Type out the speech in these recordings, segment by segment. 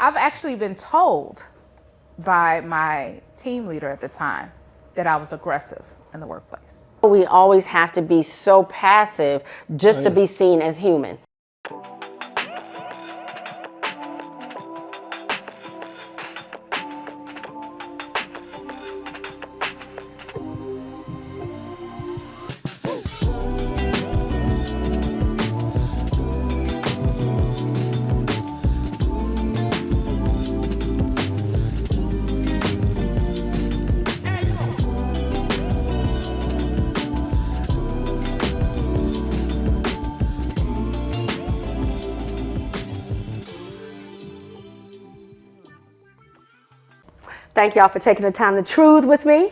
I've actually been told by my team leader at the time that I was aggressive in the workplace. We always have to be so passive just to be seen as human. Thank y'all for taking the time to truth with me.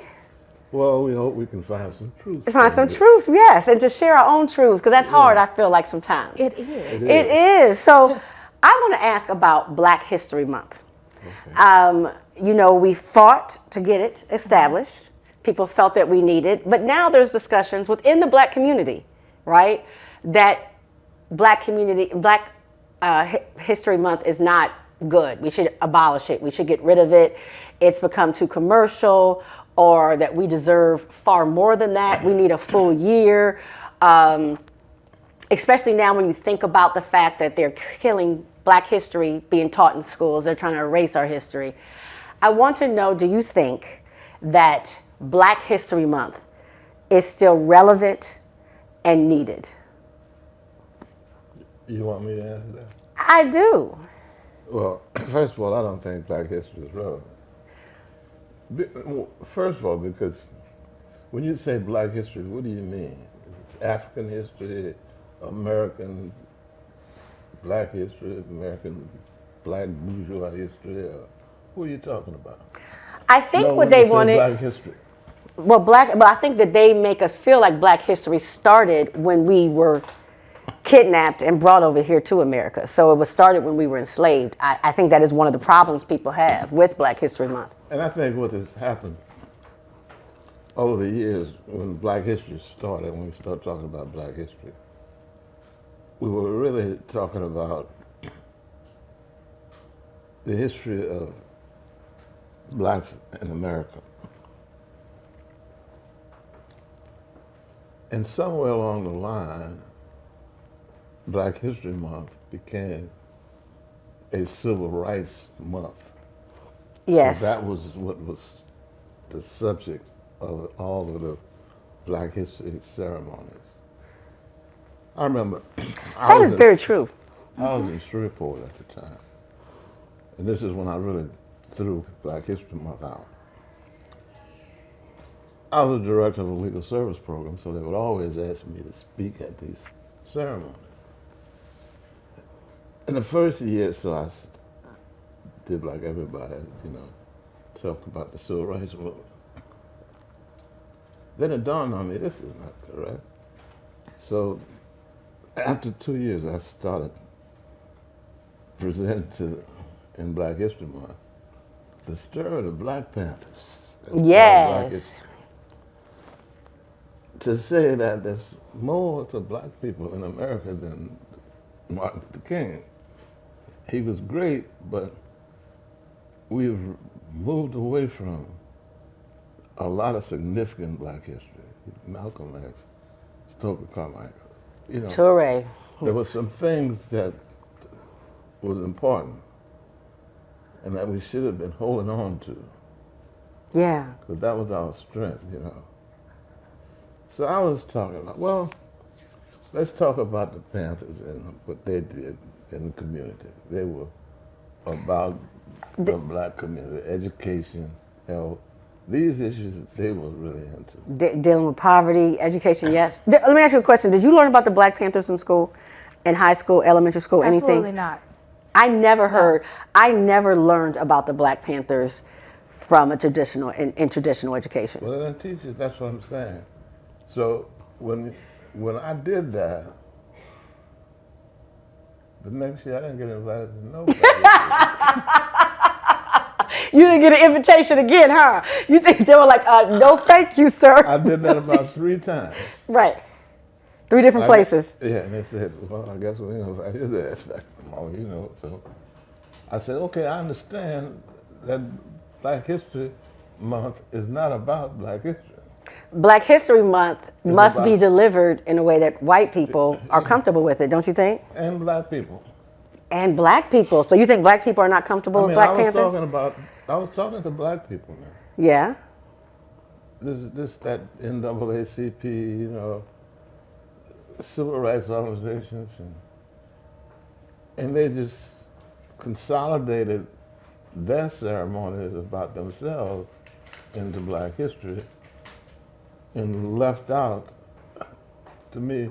Well, we hope we can find some truth. Find some truth, yes, and to share our own truths, because that's hard, I feel like sometimes. It is. It is. So I want to ask about Black History Month. Okay. You know, we fought to get it established. People felt that we needed, but now there's discussions within the Black community, right? That Black History Month is not good. We should abolish it. We should get rid of it. It's become too commercial, or that we deserve far more than that. We need a full year. Especially now when you think about the fact that they're killing Black history being taught in schools. They're trying to erase our history. I want to know, do you think that Black History Month is still relevant and needed? You want me to answer that? I do. Well, first of all, I don't think Black history is relevant. First of all, because when you say Black history, what do you mean? African history, American Black history, American Black bourgeois history, or who are you talking about? I think what they wanted. Black history. Well, but I think that they make us feel like Black history started when we were kidnapped and brought over here to America. So it was started when we were enslaved. I think that is one of the problems people have with Black History Month. And I think what has happened over the years when Black history started, when we started talking about Black history, we were really talking about the history of Blacks in America. And somewhere along the line, Black History Month became a civil rights month. Yes. So that was what was the subject of all of the Black history ceremonies. I remember. That is very true. I was in Shreveport at the time. And this is when I really threw Black History Month out. I was the director of a legal service program, so they would always ask me to speak at these ceremonies. In the first year, so I did like everybody, you know, talked about the civil rights movement. Then it dawned on me, this is not correct. So after 2 years, I started presenting in Black History Month the story of the Black Panthers. Yes. To say that there's more to Black people in America than Martin Luther King. He was great, but we've moved away from a lot of significant Black history. Malcolm X, Stokely Carmichael. You know, Toure. there were some things that was important and that we should have been holding on to. Yeah. Because that was our strength, you know. So I was talking about, well, let's talk about the Panthers and what they did in the community. They were about the Black community, education, health, these issues that they were really into. Dealing with poverty, education, yes. Let me ask you a question. Did you learn about the Black Panthers in school, in high school, elementary school, anything? Absolutely not. I never heard, I never learned about the Black Panthers from a traditional, in traditional education. Well, then teachers, that's what I'm saying. So when I did that, the next year I didn't get invited to no You didn't get an invitation again, huh? You think they were like, no thank you, sir. I did that about 3 times. Right. 3 different places. Yeah, and they said, well, I guess we ain't gonna invite his ass back tomorrow, you know. So I said, okay, I understand that Black History Month is not about Black history. Black History Month must be about- delivered in a way that white people are comfortable with it, don't you think? And Black people. And black people. So you think black people are not comfortable I with mean, Black Panthers? I was talking to Black people, man. Yeah. That NAACP, you know, civil rights organizations, and they just consolidated their ceremonies about themselves into Black history and left out, to me,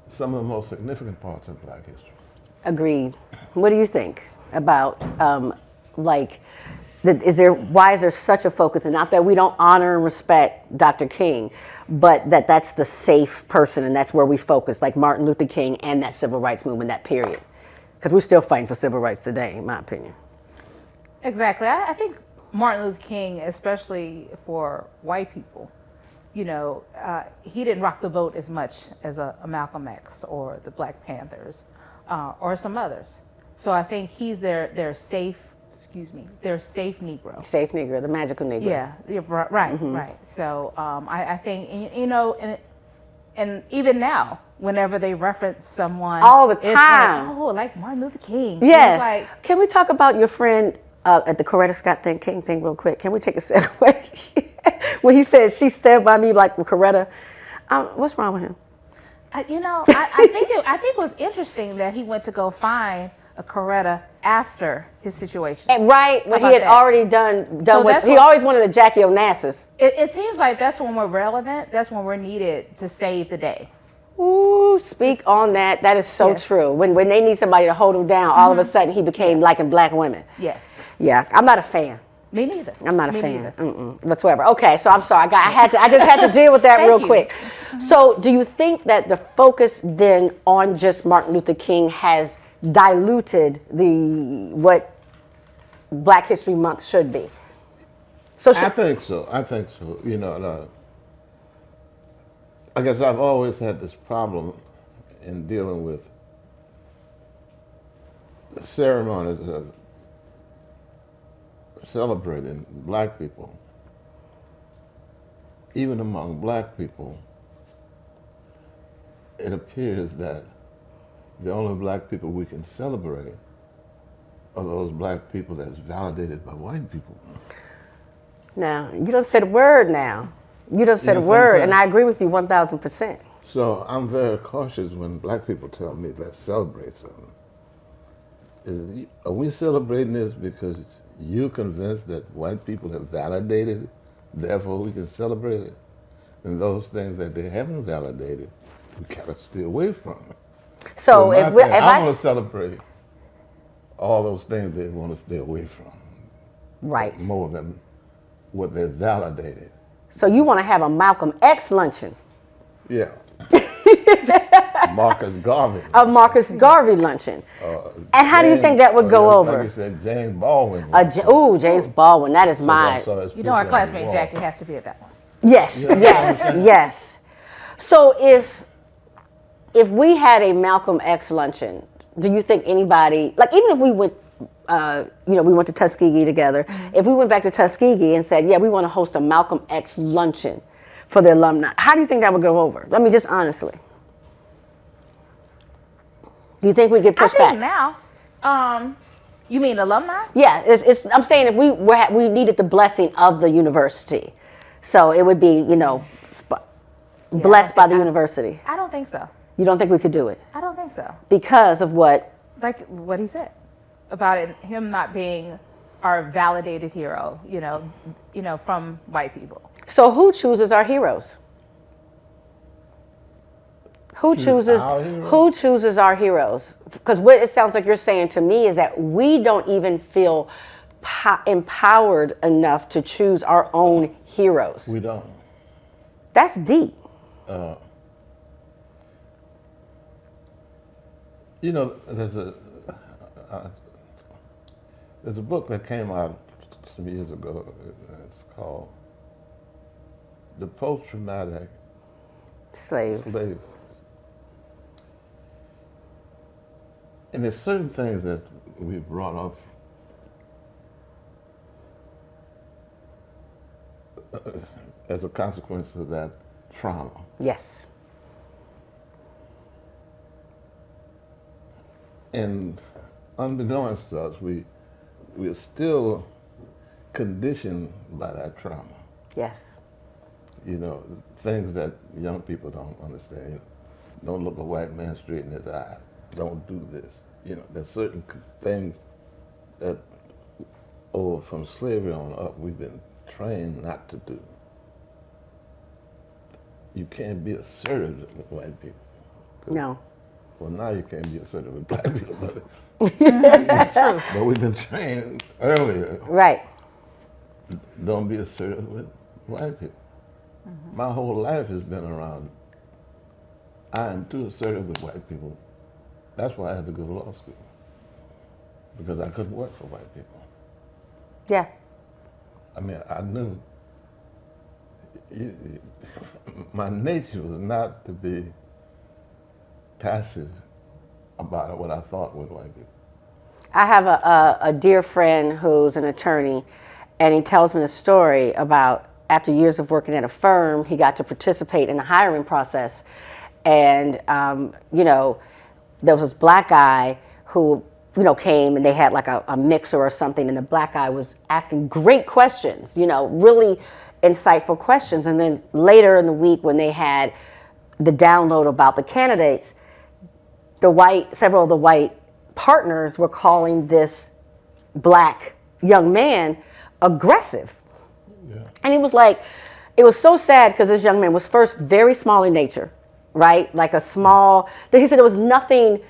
some of the most significant parts of Black history. Agreed. What do you think about why is there such a focus, and not that we don't honor and respect Dr. King, but that's the safe person and that's where we focus, like Martin Luther King and that civil rights movement, that period, because we're still fighting for civil rights today, in my opinion. Exactly. I think Martin Luther King, especially for white people, you know, he didn't rock the boat as much as a Malcolm X or the Black Panthers or some others. So I think he's their safe Negro. Safe Negro, the magical Negro. Yeah, right, right. So I think, you know, and even now, whenever they reference someone, All the it's like, time. oh, like Martin Luther King. Yes. It's like, Can we talk about your friend at the Coretta Scott King thing real quick? Can we take a segue? When he said she stabbed by me like Coretta, what's wrong with him? you know, I think it was interesting that he went to go find a Coretta after his situation. And right when How he had about that? already done So what that's he what- always wanted a Jackie Onassis. It seems like that's when we're relevant. That's when we're needed to save the day. Ooh, speak on that. That is so Yes. true. When they need somebody to hold him down, all of a sudden he became liking black women. Yes. Yeah, I'm not a fan. Me neither. I'm not a Me fan neither. whatsoever. Okay, so I'm sorry. I just had to deal with that Thank real you. quick. So, do you think that the focus then on just Martin Luther King has diluted what Black History Month should be? So, I think so. You know, I guess I've always had this problem in dealing with the ceremonies of celebrating black people. Even among black people, it appears that the only black people we can celebrate are those black people that's validated by white people. now you don't say the word. Now you don't say You the know what I'm word, saying? and I agree with you 1,000%. So I'm very cautious when black people tell me let's celebrate something. Are we celebrating this because you're convinced that white people have validated it, therefore we can celebrate it? And those things that they haven't validated, we gotta stay away from. So my if we, thing, if I I want to celebrate all those things they want to stay away from, right, more than what they're validated. so you want to have a Malcolm X luncheon, Yeah. Marcus Garvey. a Marcus Garvey luncheon, and how do you think that would go over? Like you said, James Baldwin. James Baldwin. That is my. You know, our classmate Jackie has to be at that one. Yes, yes, yes. So if we had a Malcolm X luncheon, do you think anybody, like even if we went, we went to Tuskegee together, if we went back to Tuskegee and said, yeah, we want to host a Malcolm X luncheon for the alumni, how do you think that would go over? Let me just honestly. Do you think we get pushed I think back? now, you mean alumni? Yeah, I'm saying if we needed the blessing of the university, so it would be, blessed by the university. I don't think so. You don't think we could do it I don't think so. because of what? Like what he said about him not being our validated hero, from white people. So who chooses our heroes? Who chooses our heroes? who chooses our heroes? Because what it sounds like you're saying to me is that we don't even feel empowered enough to choose our own heroes. We don't. That's deep. There's a book that came out some years ago. It's called The Post-Traumatic Slave. Slave. And there's certain things that we brought up as a consequence of that trauma. Yes. And unbeknownst to us, we're still conditioned by that trauma. Yes. You know, things that young people don't understand. You know, don't look a white man straight in his eye. Don't do this. You know, there's certain things that, from slavery on up, we've been trained not to do. You can't be assertive with white people. No. Well, now you can't be assertive with black people, but, True. but we've been trained earlier. Right. Don't be assertive with white people. My whole life has been around, I am too assertive with white people. That's why I had to go to law school, because I couldn't work for white people. Yeah. I mean, I knew my nature was not to be passive about what I thought was white people. I have a dear friend who's an attorney, and he tells me the story about after years of working at a firm, he got to participate in the hiring process. And, you know, there was this black guy who, you know, came and they had like a mixer or something, and the black guy was asking great questions, you know, really insightful questions. And then later in the week when they had the download about the candidates, several of the white partners were calling this black young man aggressive. Yeah. And he was like, it was so sad because this young man was first very small in nature, right? Like a small, he said there was nothing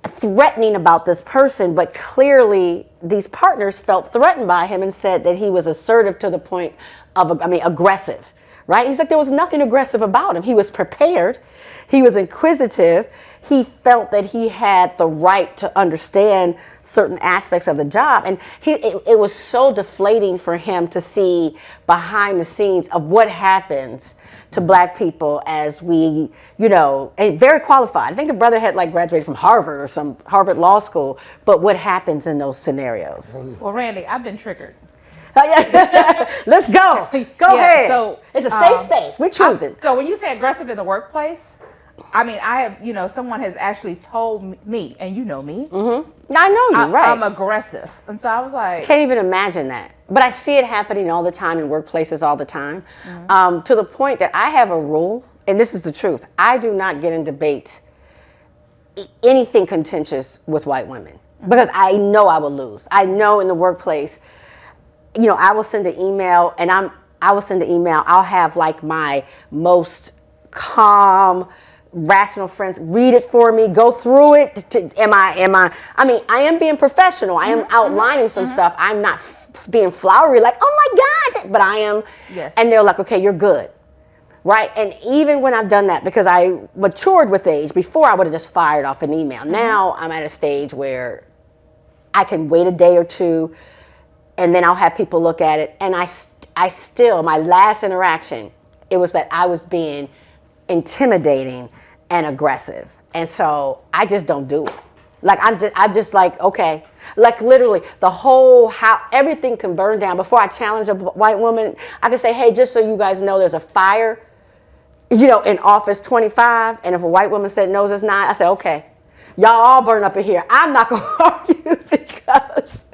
threatening about this person, but clearly these partners felt threatened by him and said that he was assertive to the point of, aggressive, right? He's like, there was nothing aggressive about him. He was prepared. He was inquisitive. He felt that he had the right to understand certain aspects of the job. And it was so deflating for him to see behind the scenes of what happens to black people as we, you know, and very qualified. I think the brother had like graduated from Harvard or some Harvard Law School, but what happens in those scenarios? Well, Randy, I've been triggered. Let's go. Go ahead. So it's a safe space. We're truthing. So when you say aggressive in the workplace, I mean, I have, you know, someone has actually told me, and you know me. Mm-hmm. I know you, right. I'm aggressive. And so I was like. Can't even imagine that. But I see it happening all the time in workplaces all the time. Mm-hmm. To the point that I have a rule, and this is the truth. I do not get in debate anything contentious with white women because I know I will lose. I know in the workplace, you know, I will send an email and I'll have like my most calm, rational friends read it for me, go through it. I mean, I am being professional. I am outlining some stuff. I'm not being flowery like, oh my God, but I am. Yes. And they're like, okay, you're good. Right. And even when I've done that, because I matured with age, before I would have just fired off an email. Now I'm at a stage where I can wait a day or two and then I'll have people look at it. And I still, my last interaction, it was that I was being intimidating and aggressive. And so I just don't do it. Like, I'm just like, okay. Like literally how everything can burn down. Before I challenge a white woman, I can say, hey, just so you guys know, there's a fire, you know, in office 25. And if a white woman said, no, it's not, I say, okay, y'all all burn up in here. I'm not going to argue because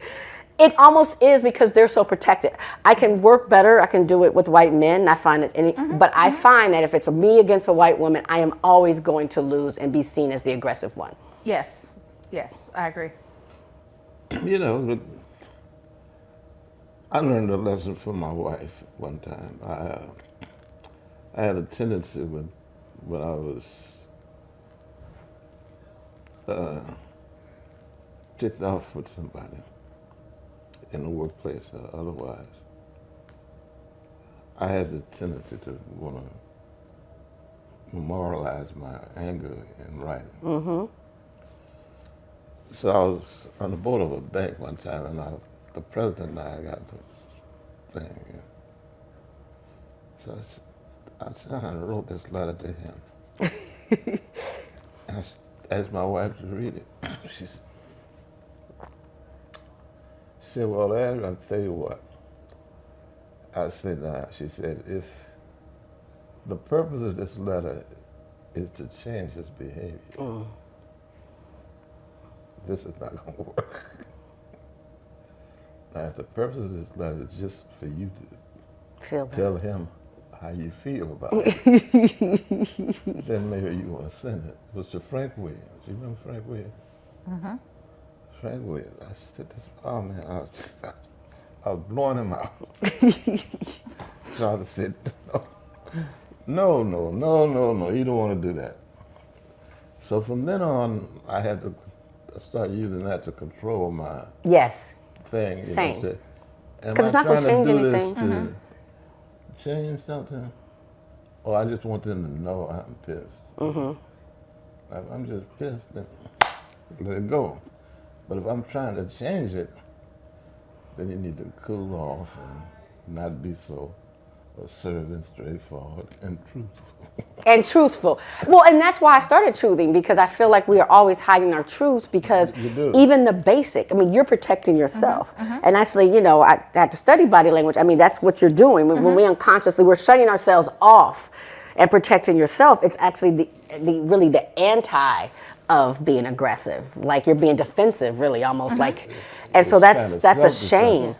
it almost is because they're so protected. I can work better. I can do it with white men. I find that but I find that if it's me against a white woman, I am always going to lose and be seen as the aggressive one. Yes, I agree. You know, but I learned a lesson from my wife one time. I had a tendency when I was ticked off with somebody in the workplace or otherwise, I had the tendency to want to memorialize my anger in writing. Mm-hmm. So I was on the board of a bank one time, and the president and I got the thing. So I sat and wrote this letter to him. asked my wife to read it. She said, well, Ed, I'll tell you what. I said, she said, if the purpose of this letter is to change his behavior, this is not going to work. Now, if the purpose of this letter is just for you to Feel bad. tell him how you feel about it, then maybe you want to send it. It was to Frank Williams. You remember Frank Williams? Mm-hmm. Frank Williams. I said, this, oh man, I was blowing him out. Charlie said, no, you don't want to do that. So from then on, I had to start using that to control my Yes. thing. Same. Am 'Cause I it's not gonna trying to change do anything. this to change something? Or I just want them to know I'm pissed. If I'm just pissed, then let it go. But if I'm trying to change it, then you need to cool off and not be so assertive and straightforward and truthful. And truthful. Well, and that's why I started truthing, because I feel like we are always hiding our truths, because You do. even the basic, I mean, you're protecting yourself. And actually, you know, I had to study body language. I mean, that's what you're doing. When we unconsciously, we're shutting ourselves off and protecting yourself. It's actually really the anti of being aggressive. Like you're being defensive, really, almost like. And so It's that's kind of a self-defense. shame.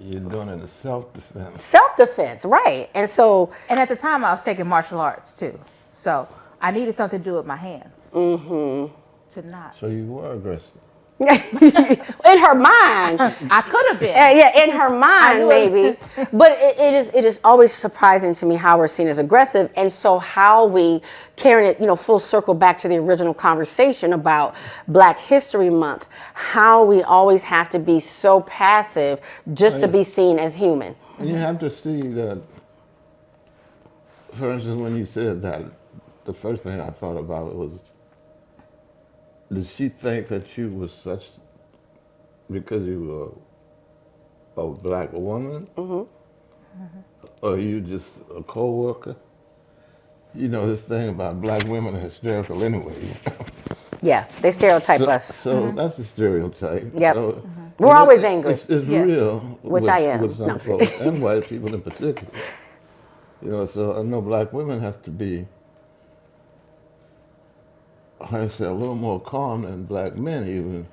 You're doing it in self-defense. Self-defense, right. And so, And at the time, I was taking martial arts too, so I needed something to do with my hands. Mm-hmm. To not. So you were aggressive. in her mind, I could have been. yeah, in her mind, knew maybe. But it is always surprising to me how we're seen as aggressive, and so how we carrying it, you know, full circle back to the original conversation about Black History Month, how we always have to be so passive just to be seen as human. And you have to see that, for instance, when you said that, the first thing I thought about was, did she think that you was such, because you were a black woman? Or you just a co-worker? You know, this thing about black women are hysterical anyway. Yeah, they stereotype us. So that's a stereotype. Yep. So, We're always angry. It's Yes. real. Which with, I am. With some No. folks, and white people in particular. You know, so I know black women have to be, I say, a little more calm than black men, even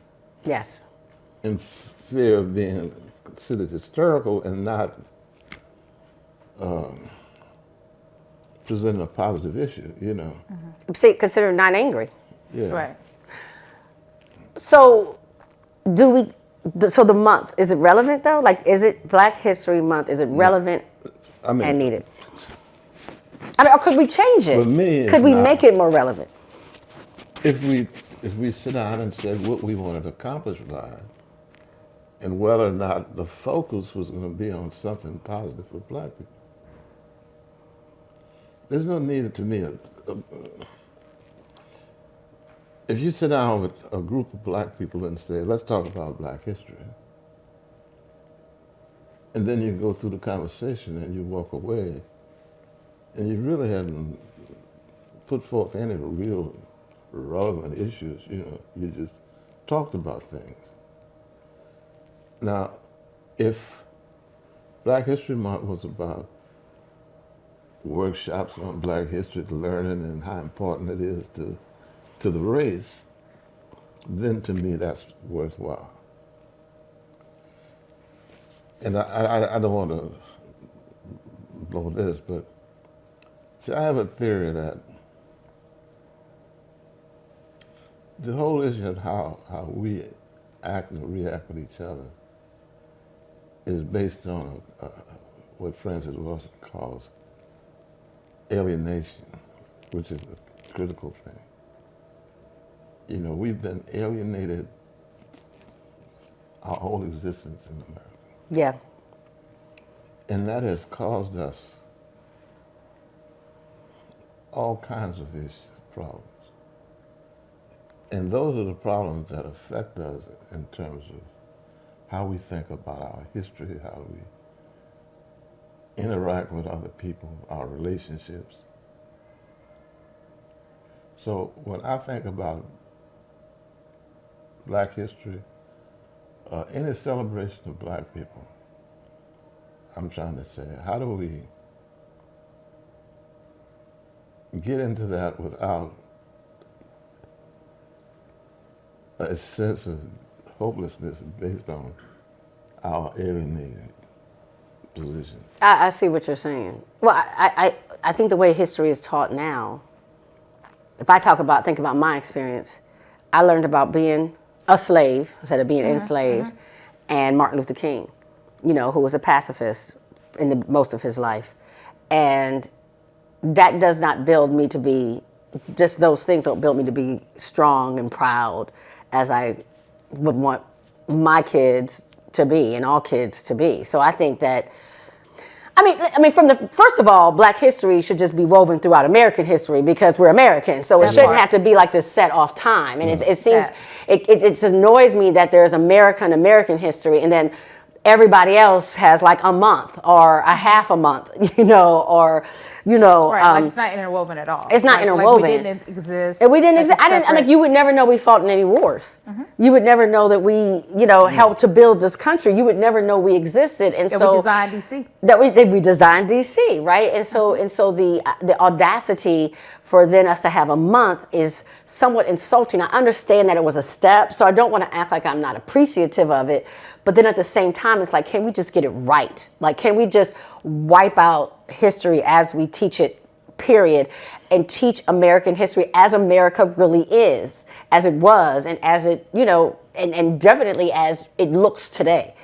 Yes. in fear of being considered hysterical and not presenting a positive issue, you know. See, consider not angry. Yeah. Right. So, so the month, is it relevant though? Like, is it Black History Month? Is it relevant I mean, and needed? I mean, or could we change it? For me, it's could we not. make it more relevant? if we sit down and said what we wanted to accomplish by it, and whether or not the focus was going to be on something positive for black people. There's no need to me. If you sit down with a group of black people and say, let's talk about black history, and then you go through the conversation and you walk away, and you really haven't put forth any real relevant issues, you know, you just talked about things. Now, if Black History Month was about workshops on black history, learning, and how important it is to the race, then to me that's worthwhile. And I don't want to blow this, but see, I have a theory that the whole issue of how we act and react with each other is based on what Francis Wilson calls alienation, which is a critical thing. You know, we've been alienated our whole existence in America. Yeah. And that has caused us all kinds of issues, problems. And those are the problems that affect us in terms of how we think about our history, how we interact with other people, our relationships. So when I think about Black history, any celebration of Black people, I'm trying to say, how do we get into that without a sense of hopelessness based on our alienated position? I see what you're saying. Well, I think the way history is taught now, if I think about my experience, I learned about being a slave instead of being enslaved, and Martin Luther King, who was a pacifist in most of his life. And that does not build me to be, just those things don't build me to be strong and proud as I would want my kids to be and all kids to be. So I think that, first of all, Black history should just be woven throughout American history because we're American. So it shouldn't have to be like this set off time. And it seems, it annoys me that there's American history and then everybody else has like a month or a half a month, Right, like it's not interwoven at all. It's not interwoven. Like we didn't exist. And we didn't exist. You would never know we fought in any wars. You would never know that we, helped to build this country. You would never know we existed. And so we designed DC. That we designed DC, right? And so the audacity for then us to have a month is somewhat insulting. I understand that it was a step, so I don't want to act like I'm not appreciative of it. But then at the same time, it's like, can we just get it right? Like, can we just wipe out history as we teach it, period, and teach American history as America really is, as it was, and as it, and definitely as it looks today.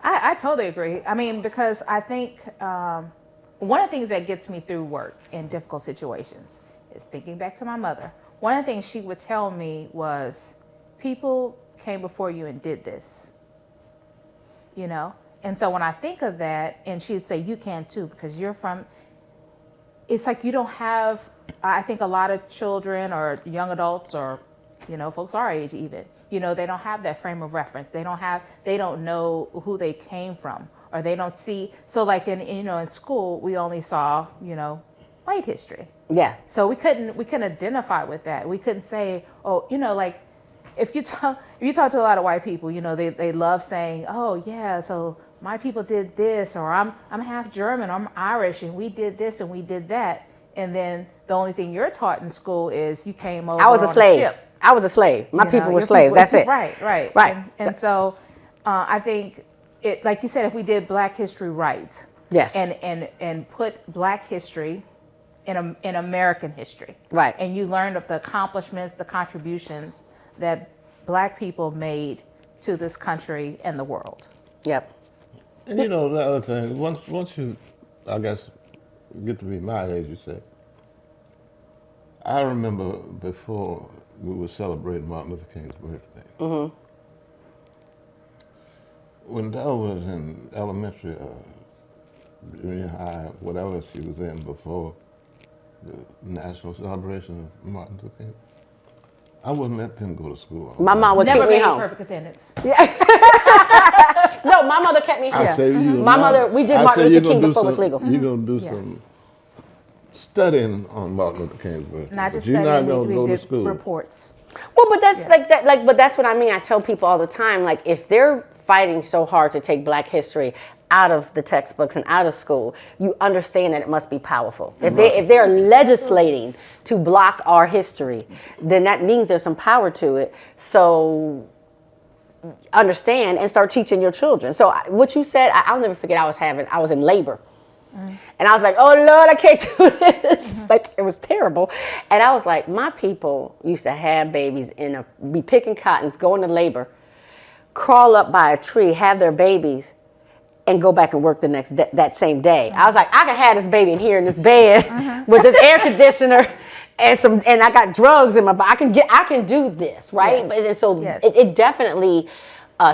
I totally agree. Because I think one of the things that gets me through work in difficult situations is thinking back to my mother. One of the things she would tell me was, people came before you and did this. And so when I think of that, and she'd say, you can too, because you're from, it's like you don't have, I think a lot of children or young adults or, folks our age even, they don't have that frame of reference. They don't know who they came from, or they don't see, so like in school, we only saw, white history. Yeah. So we couldn't identify with that. We couldn't say, oh, like, if you talk to a lot of white people, they love saying, oh yeah, so my people did this, or I'm half German, I'm Irish, and we did this and we did that. And then the only thing you're taught in school is you came over. I was a slave. ship. I was a slave. My people were slaves. That's it. Right. And so I think it, like you said, if we did Black history right, yes, and put Black history in American history, right, and you learned of the accomplishments, the contributions that Black people made to this country and the world. Yep. And the other thing, once you, I guess, get to be my age, you say, I remember before we were celebrating Martin Luther King's birthday, when Dell was in elementary or junior high, whatever she was in before the national celebration of Martin Luther King, I wouldn't let them go to school. My mom would Never keep me made home. perfect attendance. No, my mother kept me home. I say we did Martin Luther King before it was legal. You're going to do some studying on Martin Luther King's birthday. Not just you're not studying, going to go we to did school. reports. Well, but that's but that's what I mean. I tell people all the time, like, if they're fighting so hard to take Black history out of the textbooks and out of school, you understand that it must be powerful. If they're legislating to block our history, then that means there's some power to it. So understand and start teaching your children. So what you said, I'll never forget. I was in labor. And I was like, oh Lord, I can't do this. Like, it was terrible. And I was like, my people used to have babies be picking cottons, going to labor, crawl up by a tree, have their babies, and go back and work that same day. I was like, I can have this baby in here in this bed with this air conditioner and I got drugs in my body. I can do this, right? Yes. And so Yes. it definitely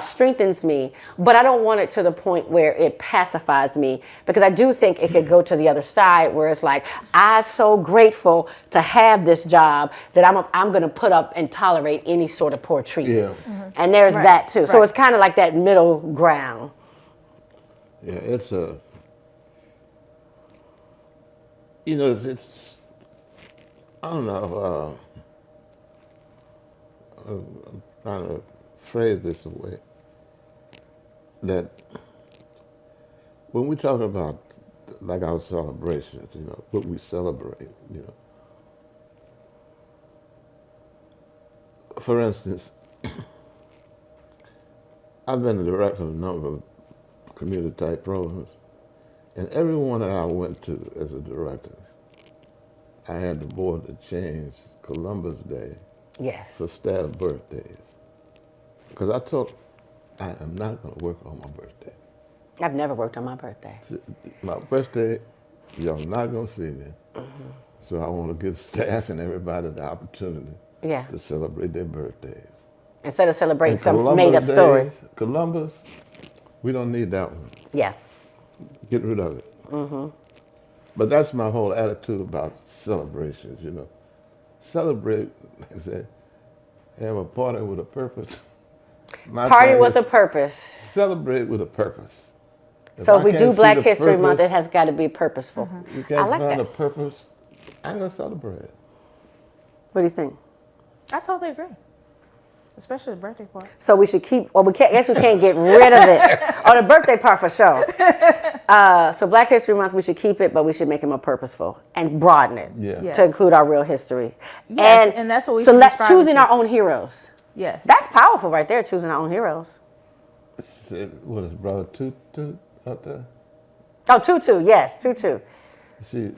strengthens me, but I don't want it to the point where it pacifies me, because I do think it could go to the other side where it's like, I'm so grateful to have this job that I'm going to put up and tolerate any sort of poor treatment. Yeah. And there's that too. So Right. it's kind of like that middle ground. Yeah, it's it's I don't know. I'm trying to phrase this away, that when we talk about like our celebrations, what we celebrate, for instance, I've been the director of a number of community type programs, and every one that I went to as a director, I had the board to change Columbus Day Yes. for staff birthdays. Because I am not going to work on my birthday. I've never worked on my birthday. My birthday, y'all not going to see me. So I want to give staff and everybody the opportunity Yeah. to celebrate their birthdays. Instead of celebrating And some Columbus made-up story. Days, Columbus, we don't need that one. Yeah. Get rid of it. But that's my whole attitude about celebrations, Celebrate, like I said, have a party with a purpose. My Party thing with is a purpose. celebrate with a purpose. So I if we can't do see Black the History Month, purpose, it has got to be purposeful. you I can't like find that. a purpose, I ain't gonna celebrate it. What do you think? I totally agree, especially the birthday part. So we should keep, well, we can't, I guess we can't get rid of it. On the birthday part for sure. So Black History Month, we should keep it, but we should make it more purposeful and broaden it Yeah. Yes. to include our real history. Yes, and that's what we should be select striving choosing to. our own heroes. Yes. That's powerful right there, choosing our own heroes. What is brother Toot up there? Oh, Tutu, yes, Tutu. See,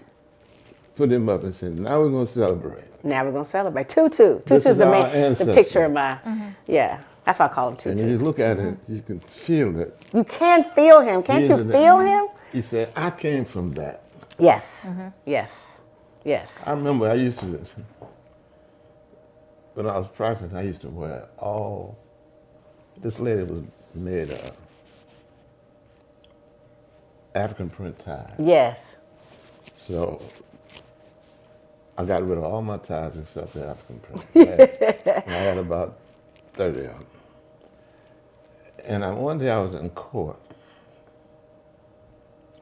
put him up and said, now we're gonna celebrate. Now we're gonna celebrate. Tutu. This Tutu's is the our main, the ancestor. picture of my, yeah. That's why I call him And Tutu. you look at it, you can feel it. You can feel him. Can't He you is in feel it. him? He said, I came from that. Yes. Yes. Yes. I remember I used to, when I was practicing, I used to wear this lady was made of African print tie. Yes. So I got rid of all my ties except the African print. I had about 30 of them. And one day I was in court,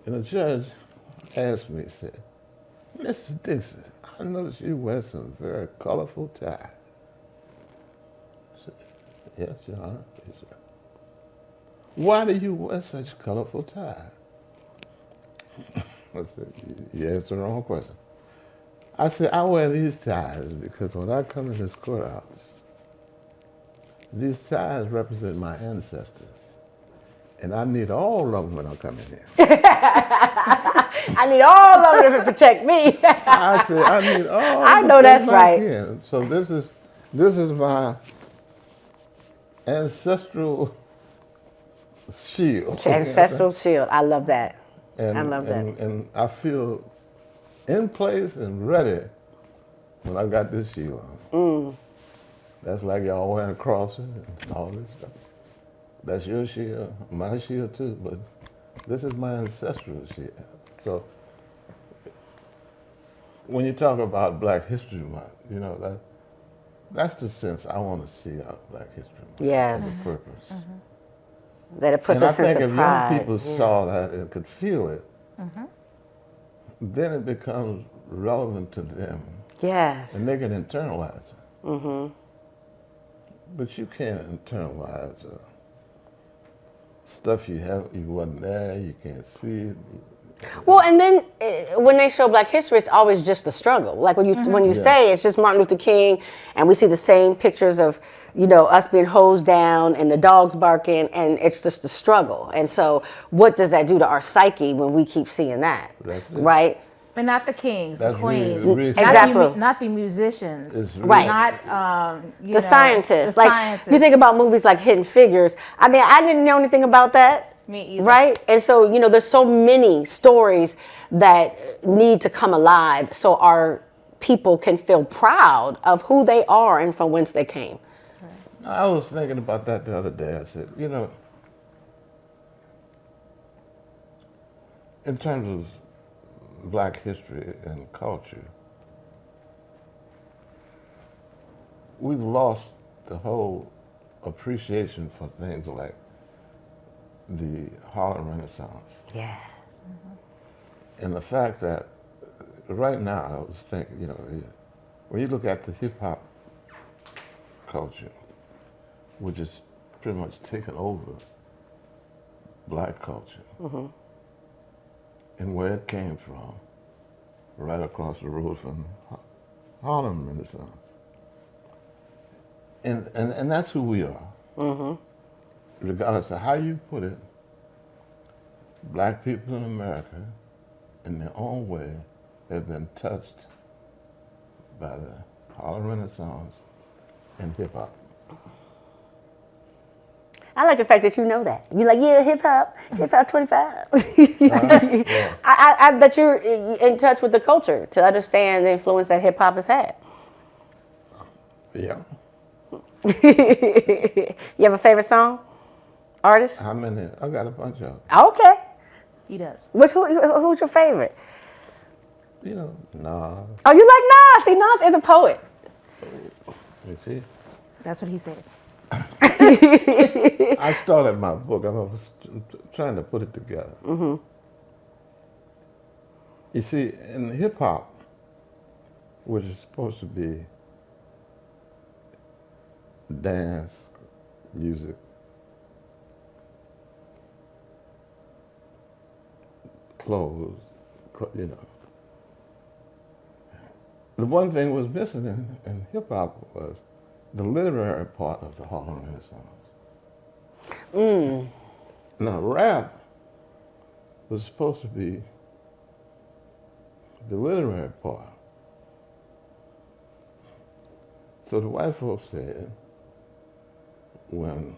and the judge asked me, he said, Mr. Dixon, I noticed you wear some very colorful ties. I said, yes, Your Honor. He said, why do you wear such colorful ties? I said, you asked the wrong question. I said, I wear these ties because when I come in this courthouse, these ties represent my ancestors. And I need all of them when I come in here. I need all of them to protect me. I said, I need all of them. I know to that's come back right. in. So this is my ancestral shield. Ancestral shield. I love that. And, I love that. And I feel in place and ready when I got this shield on. That's like y'all wearing crosses and all this stuff. That's your shield, my shield too, but this is my ancestral shield. So when you talk about Black History Month, that's the sense I want to see out of Black History Month. Yes. As a purpose. That it puts And a I sense think of if pride. young people saw that and could feel it, then it becomes relevant to them Yes. and they can internalize it. But you can't internalize stuff you wasn't there, you can't see it. Well, and then when they show Black history, it's always just the struggle. Like when you Yeah. say it's just Martin Luther King, and we see the same pictures of us being hosed down and the dogs barking, and it's just the struggle. And so, what does that do to our psyche when we keep seeing that? That's it. Right? And not the kings, That's the queens, really Exactly. not the musicians, It's really- Right. not The scientists. The Like scientists. you think about movies like Hidden Figures. I mean, I didn't know anything about that. Me either. Right? And so, there's so many stories that need to come alive so our people can feel proud of who they are and from whence they came. I was thinking about that the other day. I said, in terms of Black history and culture, we've lost the whole appreciation for things like the Harlem Renaissance. Yeah. And the fact that right now, I was thinking, when you look at the hip hop culture, which is pretty much taken over black culture, and where it came from, right across the road from Harlem Renaissance. And that's who we are. Regardless of how you put it, black people in America, in their own way, have been touched by the Harlem Renaissance and hip hop. I like the fact that you know that. You're like, yeah, hip hop 25. Yeah. I bet you're in touch with the culture to understand the influence that hip hop has had. Yeah. You have a favorite song? Artist? How many? I got a bunch of them. Okay. He does. Who's your favorite? You know, nah. Oh, you like Nas? See, Nas is a poet. You see? That's what he says. I started my book. I was trying to put it together. You see, in hip hop, which is supposed to be dance, music, clothes, you know. The one thing was missing in hip hop was the literary part of the Harlem Renaissance. Now, rap was supposed to be the literary part. So the white folks said, when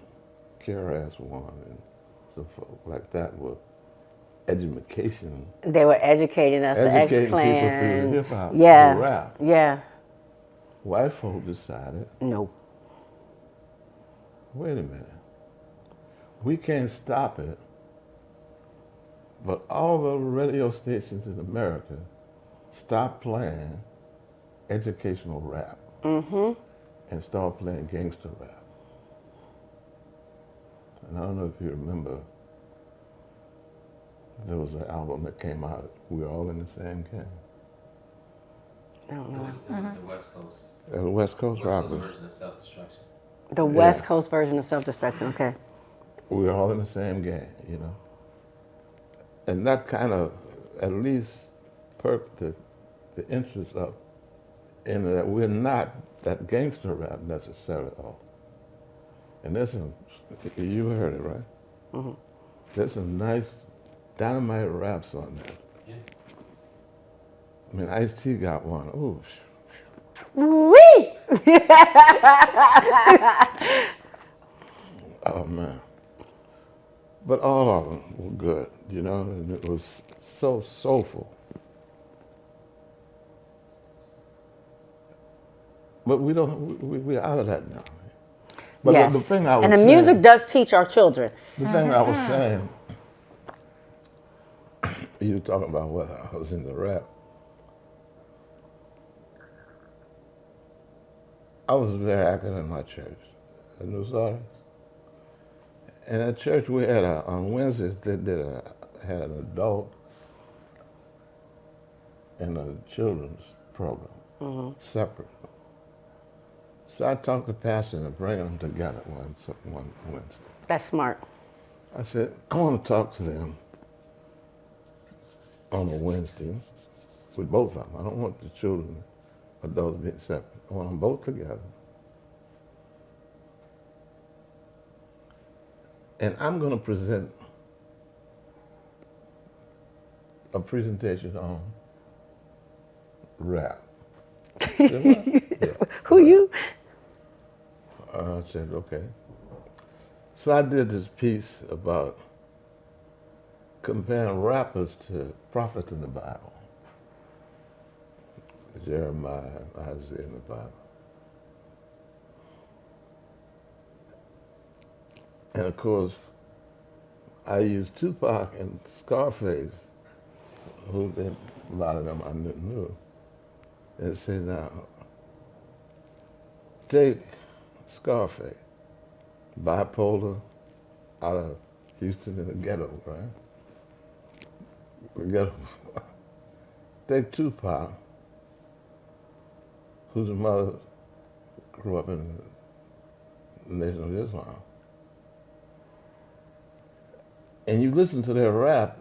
KRS-One and some folk like that were education, They were educating us, the educating people X-Clan. through hip hop, Yeah. through rap, Yeah. white folk decided, No. wait a minute, we can't stop it, but all the radio stations in America stopped playing educational rap and started playing gangster rap. And I don't know if you remember, there was an album that came out, We're All in the Same Game. I don't know. It was the West Coast. The West Coast West Coast Rockers. version of self-destruction. The West Coast version of self-destruction. Okay. We're all in the same game, you know. And that kind of at least perked the interest up in that we're not that gangster rap necessarily. And there's some, you heard it, right? There's some nice dynamite raps on there. Yeah. I mean, Ice-T got one. Ooh, Wee! oh man. But all of them were good, you know, and it was so soulful. But we're out of that now. But Yes. the thing I was and the saying, music does teach our children. the thing I was saying, you were talking about whether I was into rap. I was very active in my church, the New Starters. And at church we had on Wednesdays they had an adult and a children's program, separate. So I talked to the pastor into bringing them together one Wednesday. That's smart. I said, I want to talk to them on a Wednesday with both of them. I don't want the children, adults being separate. I want them both together. And I'm going to present a presentation on rap. I said, "What?" Yeah. Who you? I said, okay. So I did this piece about comparing rappers to prophets in the Bible. Jeremiah, Isaiah in the Bible. And of course, I used Tupac and Scarface, who a lot of them I knew, and said, now, take Scarface, bipolar, out of Houston in the ghetto, right? The ghetto. Take Tupac, whose mother grew up in Nation of Islam. And you listen to their rap,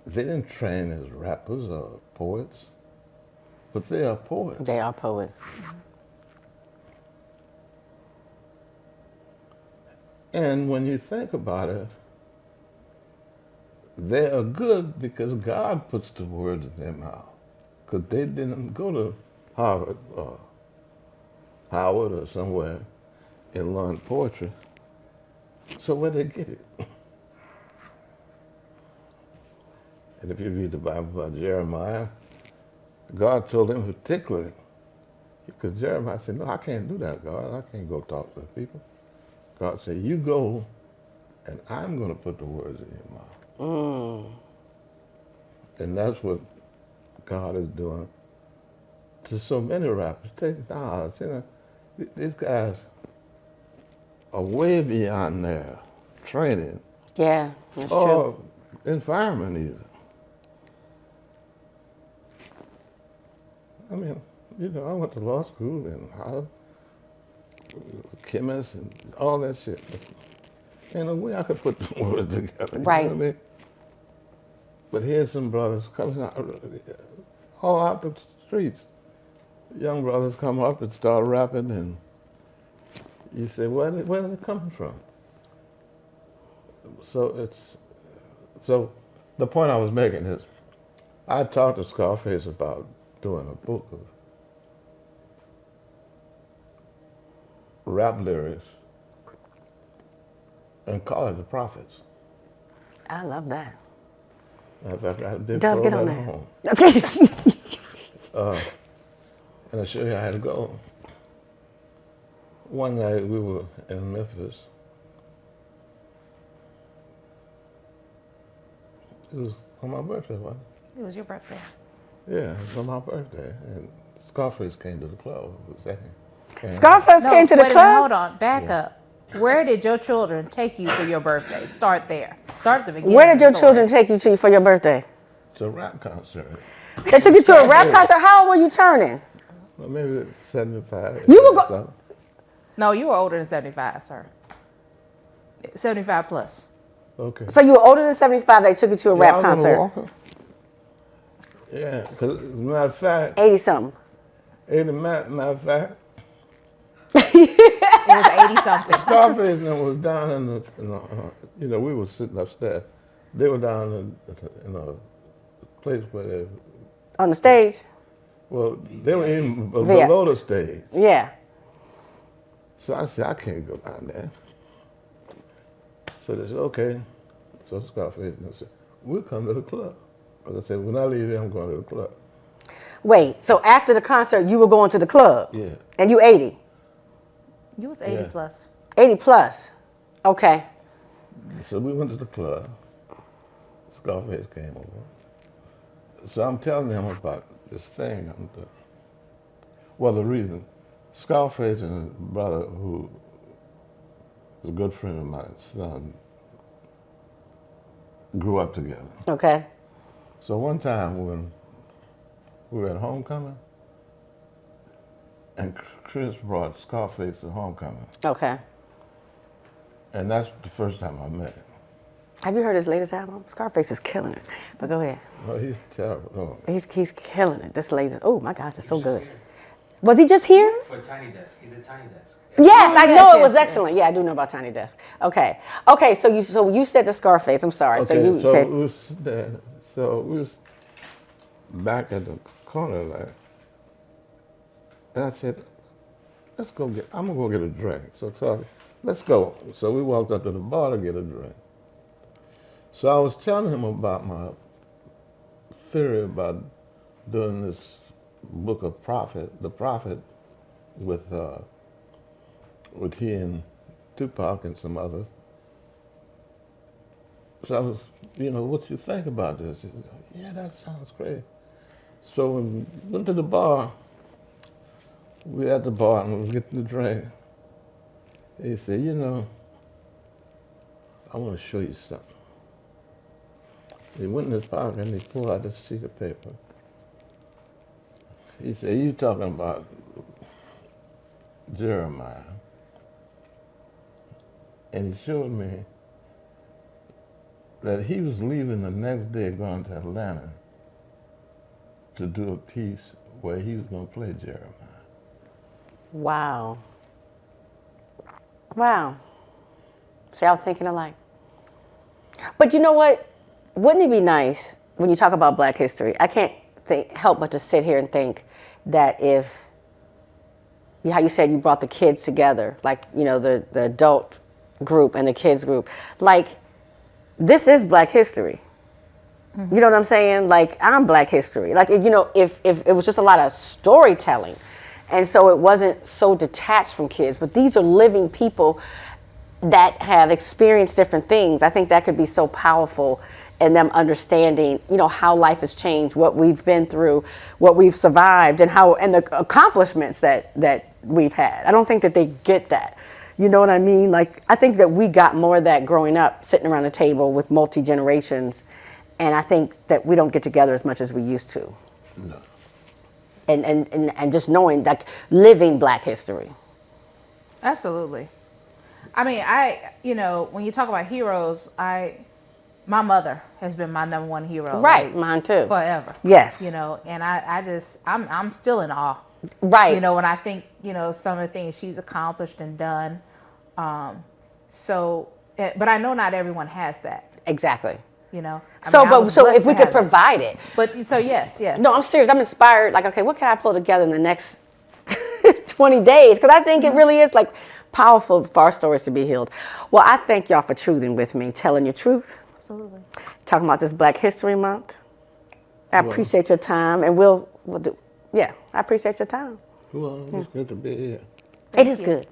they didn't train as rappers or poets, but they are poets. They are poets. And when you think about it, they are good because God puts the words in their mouth. Because they didn't go to Harvard or Howard or somewhere and learn poetry. So where they get it? And if you read the Bible about Jeremiah, God told him particularly, because Jeremiah said, no, I can't do that, God. I can't go talk to the people. God said, you go, and I'm going to put the words in your mouth. And that's what God is doing to so many rappers. Take Nas, you know, these guys are way beyond their training Yeah, that's true. or environment either. I mean, you know, I went to law school and I was a chemist and all that shit. Ain't no way I could put the words together. Right. You know what I mean? But here's some brothers coming out, all out the streets. Young brothers come up and start rapping, and you say, where are they coming from? So the point I was making is, I talked to Scarface about doing a book of rap lyrics and call it The Prophets. I love that. Matter of fact, I did Dove, throw get on that there. home. And I'll show you how to go. One night we were in Memphis. It was on my birthday, wasn't It was your birthday. it? Yeah, it was on my birthday. And Scarface came to the club. It was second. And Scarface came to the wait a minute, hold club. on. Back up. Where did your children take you for your birthday? Start there. Start at the beginning. Where did your of the story. children take you to for your birthday? It's a rap concert. They took you to a rap concert. How old were you turning? Well, maybe 75. You were something. No, you were older than 75, sir. 75 plus. Okay. So you were older than 75. They took you to a Yeah, I rap was on a concert. walker. Yeah, because as a matter of fact, 80 something. matter of fact, It was 80 something. Scarface and them was down in the you know, we were sitting upstairs. They were down in a place where they, On the stage? well, they were even Yeah. below the stage. Yeah. So I said, I can't go down there. So they said, okay. So Scarface and them said, we'll come to the club. Because I said, when I leave here, I'm going to the club. Wait, so after the concert, you were going to the club? Yeah. And you 80? You was 80 Yeah. plus. 80 plus. Okay. So we went to the club. Scarface came over. So I'm telling him about this thing I'm doing. Well, the reason, Scarface and his brother, who was a good friend of my son, grew up together. Okay. So one time when we were at homecoming, and Chris brought Scarface to homecoming, Okay. and that's the first time I met him. Have you heard his latest album? Scarface is killing it. But go ahead. Well, he's terrible. Oh. He's killing it. This latest. Oh my gosh, it's so good. Was he just here? For Tiny Desk. He did Tiny Desk. Yes, I yes, know it yes, was yes. excellent. Yeah, I do know about Tiny Desk. Okay. Okay, so you said to Scarface. I'm sorry. Okay, So you so said, we was there. So we was back at the corner like, and I said, let's go get. I'm gonna go get a drink. So Charlie, let's go. So we walked up to the bar to get a drink. So I was telling him about my theory about doing this book of the prophet, with he and Tupac and some others. So I was, you know, what you think about this? He said, yeah, that sounds great. So when we went to the bar, we were at the bar and we were getting the drink. He said, you know, I want to show you something. He went in his pocket and he pulled out this sheet of paper. He said, you talking about Jeremiah. and he showed me that he was leaving the next day going to Atlanta to do a piece where he was going to play Jeremiah. Wow. Wow. See, I'm thinking alike. But you know what? Wouldn't it be nice when you talk about Black history? I can't help but to sit here and think that if, how you said you brought the kids together, like, you know, the adult group and the kids group, like, this is Black history. Mm-hmm. You know what I'm saying? Like, I'm Black history. Like, you know, if it was just a lot of storytelling, and so it wasn't so detached from kids, but these are living people that have experienced different things. I think that could be so powerful in them understanding, you know, how life has changed, what we've been through, what we've survived, and the accomplishments that we've had. I don't think that they get that. You know what I mean? Like, I think that we got more of that growing up, sitting around a table with multi-generations, and I think that we don't get together as much as we used to. No. And just knowing, like, living Black history. Absolutely. I mean, you know, when you talk about heroes, my mother has been my number one hero. Right, like, mine too. Forever. Yes. You know, and I'm still in awe. Right. You know, when I think, you know, some of the things she's accomplished and done. But I know not everyone has that. Exactly. You know. So if we could provide it. But so yes. No, I'm serious. I'm inspired. Like, okay, what can I pull together in the next 20 days? Because I think it really is like powerful for our stories to be healed. Well, I thank y'all for truthing with me, telling your truth. Absolutely. Talking about this Black History Month. I appreciate your time, and we'll do. Yeah, I appreciate your time. Well, it's good to be here. It is good.